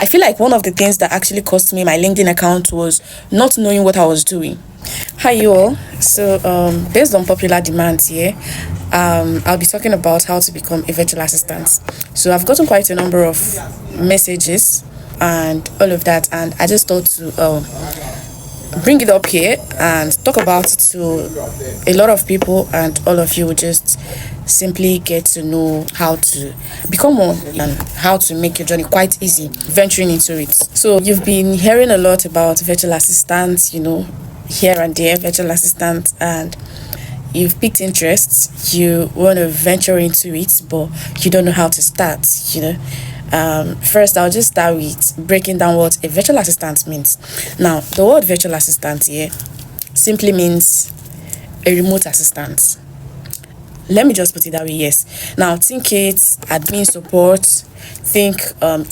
I feel like one of the things that actually cost me my LinkedIn account was not knowing what I was doing. Hi, you all. So, based on popular demand here, I'll be talking about how to become a virtual assistant. So, I've gotten quite a number of messages and all of that, and I just thought to bring it up here and talk about it to a lot of people, and all of you will just simply get to know how to become one and how to make your journey quite easy venturing into it. So you've been hearing a lot about virtual assistants, here and there, virtual assistants, and you've picked interest, you want to venture into it, but you don't know how to start. First, I'll just start with breaking down what a virtual assistant means. Now, the word virtual assistant here simply means a remote assistant. Let me just put it that way, yes. Now, think it admin support, think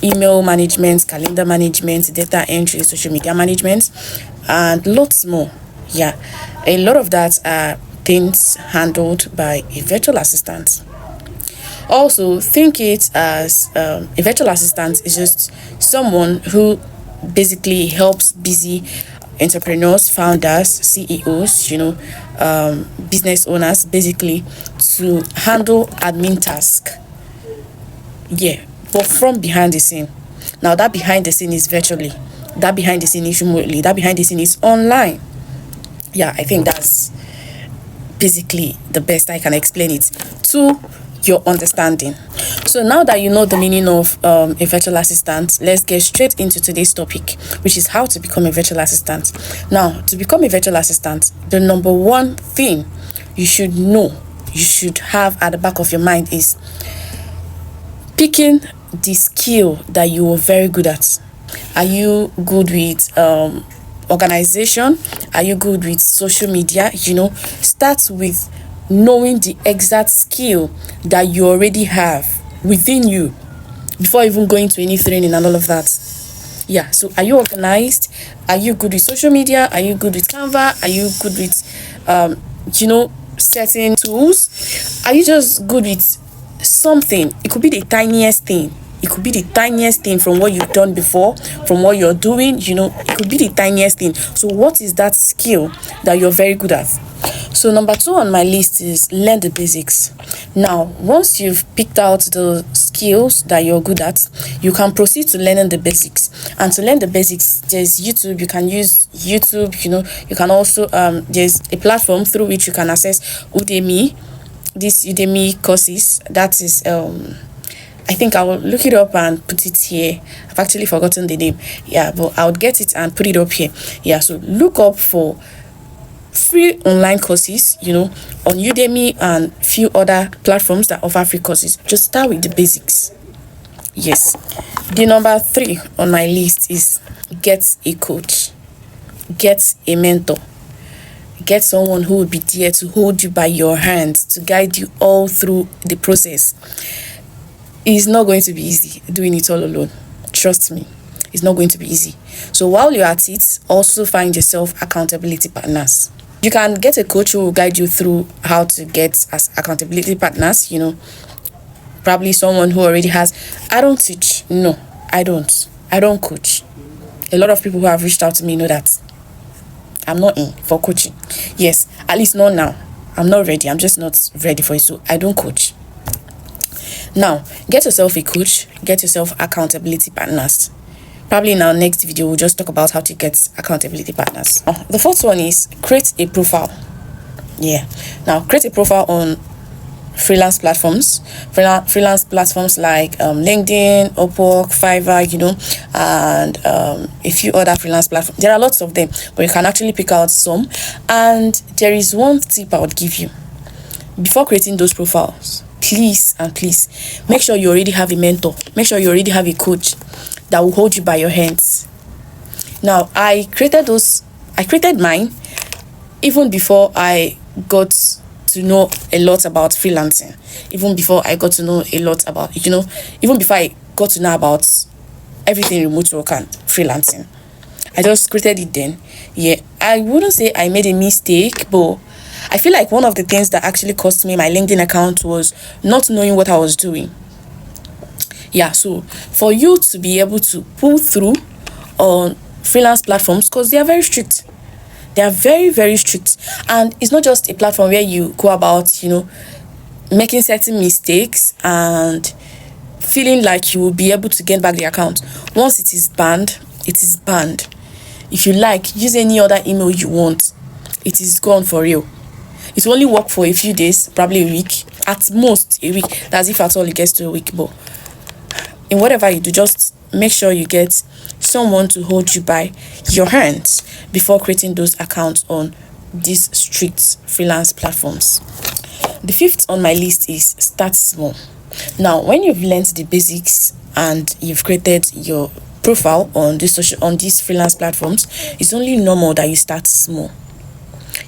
email management, calendar management, data entry, social media management, and lots more. Yeah, a lot of that are things handled by a virtual assistant. Also, think it as a virtual assistant is just someone who basically helps busy entrepreneurs, founders, CEOs, business owners, basically to handle admin task. Yeah, but from behind the scene. Now, that behind the scene is virtually, that behind the scene is remotely, that behind the scene is online. Yeah, I think that's basically the best I can explain it to your understanding. So now that you know the meaning of a virtual assistant, let's get straight into today's topic, which is how to become a virtual assistant. Now, to become a virtual assistant, the number one thing you should know, you should have at the back of your mind is picking the skill that you are very good at. Are you good with organization? Are you good with social media? Start with knowing the exact skill that you already have within you before even going to any training and all of that. Yeah, so are you organized? Are you good with social media? Are you good with Canva? Are you good with certain tools? Are you just good with something? It could be the tiniest thing. It could be the tiniest thing from what you've done before, from what you're doing, it could be the tiniest thing. So what is that skill that you're very good at? So number 2 on my list is learn the basics. Now, once you've picked out the skills that you're good at, you can proceed to learning the basics. And to learn the basics, there's YouTube. You can use YouTube, you can also, there's a platform through which you can access Udemy. These Udemy courses, that is, I think I will look it up and put it here. I've actually forgotten the name. Yeah, but I would get it and put it up here. Yeah, so look up for free online courses, on Udemy and few other platforms that offer free courses. Just start with the basics. Yes. The number 3 on my list is get a coach, get a mentor, get someone who will be there to hold you by your hand, to guide you all through the process. It's not going to be easy doing it all alone. Trust me, it's not going to be easy. So while you're at it, also find yourself accountability partners. You can get a coach who will guide you through how to get as accountability partners, probably someone who already has. I don't teach. No, I don't coach. A lot of people who have reached out to me know that I'm not in for coaching. Yes, at least not now. I'm not ready. I'm just not ready for it. So I don't coach. Now, get yourself a coach, get yourself accountability partners. Probably in our next video, we'll just talk about how to get accountability partners. The first one is create a profile. Yeah. Now, create a profile on freelance platforms. Freelance platforms like LinkedIn, Upwork, Fiverr, and a few other freelance platforms. There are lots of them, but you can actually pick out some. And there is one tip I would give you. Before creating those profiles, please make sure you already have a mentor. Make sure you already have a coach that will hold you by your hands. Now, I created mine even before I got to know a lot about freelancing. Even before I got to know a lot about, even before I got to know about everything remote work and freelancing. I just created it then. Yeah, I wouldn't say I made a mistake, but I feel like one of the things that actually cost me my LinkedIn account was not knowing what I was doing. Yeah, so for you to be able to pull through on freelance platforms, because they are very strict, they are very, very strict. And it's not just a platform where you go about, making certain mistakes and feeling like you will be able to get back the account. Once it is banned, it is banned. If you like, use any other email you want. It is gone for real. It will only work for a few days, probably a week, at most a week. That's if at all it gets to a week. But in whatever you do, just make sure you get someone to hold you by your hands before creating those accounts on these strict freelance platforms. The fifth on my list is start small. Now, when you've learned the basics and you've created your profile on these freelance platforms, it's only normal that you start small.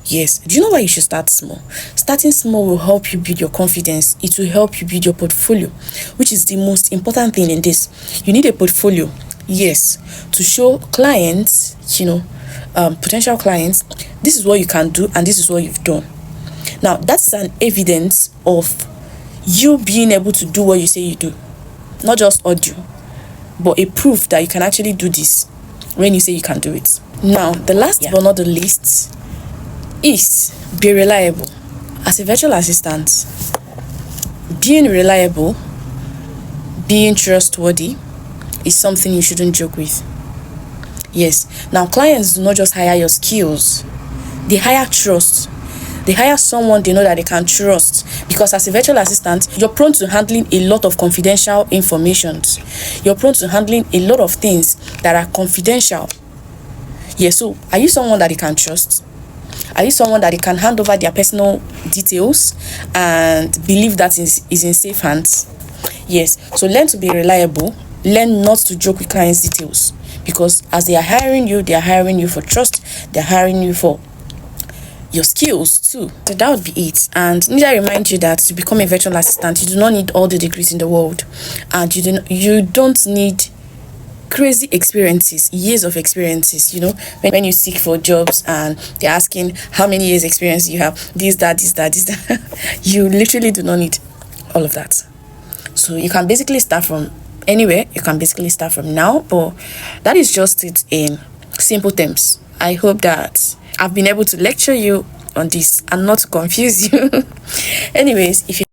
Yes, do you know why you should start small? Starting small will help you build your confidence. It will help you build your portfolio, which is the most important thing in this. You need a portfolio, yes, to show clients, potential clients, this is what you can do and this is what you've done. Now, that's an evidence of you being able to do what you say you do. Not just audio, but a proof that you can actually do this when you say you can do it. Now, the last but not the least is be reliable. As a virtual assistant, being reliable, being trustworthy is something you shouldn't joke with. Yes. Now, clients do not just hire your skills, they hire trust. They hire someone they know that they can trust, because as a virtual assistant, you're prone to handling a lot of confidential information. You're prone to handling a lot of things that are confidential. Yeah, so are you someone that they can trust? Are you someone that they can hand over their personal details and believe that is in safe hands? Yes, so learn to be reliable. Learn not to joke with clients' details, because as they are hiring you for trust. They're hiring you for your skills too. So that would be it. And need I remind you that to become a virtual assistant, you do not need all the degrees in the world, and you don't need crazy experiences, years of experiences. When you seek for jobs and they're asking how many years experience you have, this that you literally do not need all of that. So you can basically start from anywhere. You can basically start from now. But that is just it in simple terms. I hope that I've been able to lecture you on this and not to confuse you. Anyways, if you